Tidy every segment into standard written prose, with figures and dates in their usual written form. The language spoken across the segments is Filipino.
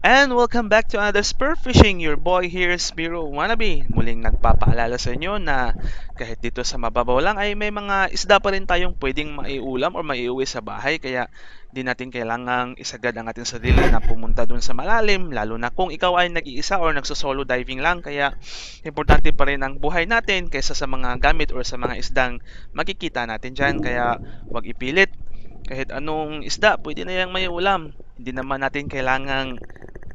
And welcome back to another Spur Fishing. Your boy here, Spiro Wannabe. Muling nagpapaalala sa inyo na kahit dito sa mababaw lang ay may mga isda pa rin tayong pwedeng maiulam o maiuwi sa bahay. Kaya di natin kailangang isagad ang ating sarili na pumunta dun sa malalim. Lalo na kung ikaw ay nag-iisa or nagsosolo diving lang. Kaya importante pa rin ang buhay natin kaysa sa mga gamit or sa mga isdang makikita natin dyan. Kaya huwag ipilit. Kahit anong isda, pwede na yung may ulam. Hindi naman natin kailangang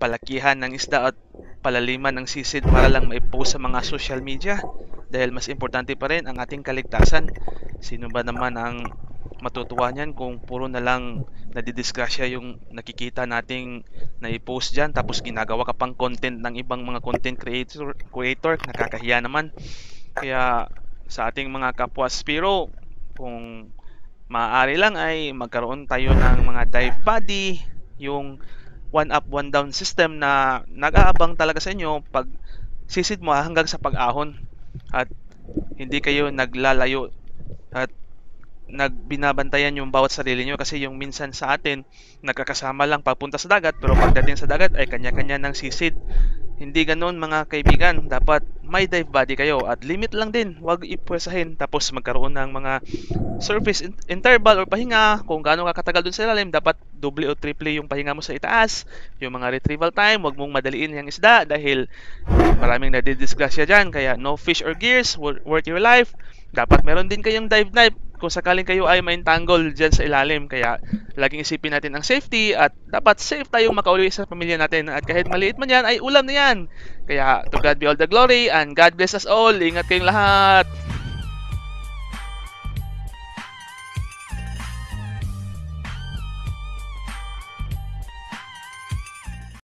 palakihan ng isda at palaliman ng sisid para lang maipost sa mga social media. Dahil mas importante pa rin ang ating kaligtasan. Sino ba naman ang matutuwa niyan kung puro na lang nadidisgrasya yung nakikita nating naipost dyan tapos ginagawa ka pang content ng ibang mga content creator, nakakahiya naman. Kaya sa ating mga kapwa Spiro, kung maaari lang ay magkaroon tayo ng mga dive buddy, yung one up, one down system na nag-aabang talaga sa inyo pag sisid mo hanggang sa pag-ahon at hindi kayo naglalayo at nagbinabantayan yung bawat sarili nyo kasi yung minsan sa atin nagkakasama lang papunta sa dagat pero pagdating sa dagat ay kanya-kanya ng sisid. Hindi ganoon mga kaibigan, dapat may dive body kayo at limit lang din, huwag ipwersahin tapos magkaroon ng mga surface interval or pahinga kung gaano ka katagal dun sa ilalim. Dapat doble o triple yung pahinga mo sa itaas. Yung mga retrieval time, huwag mong madaliin yung isda dahil maraming nadidisgrasya dyan. Kaya no fish or gears worth your life. Dapat meron din kayong dive knife kung sakaling kayo ay ma-entangle dyan sa ilalim. Kaya laging isipin natin ang safety at dapat safe tayong makauwi sa pamilya natin. At kahit maliit man yan, ay ulam na yan. Kaya to God be all the glory and God bless us all. Ingat kayong lahat.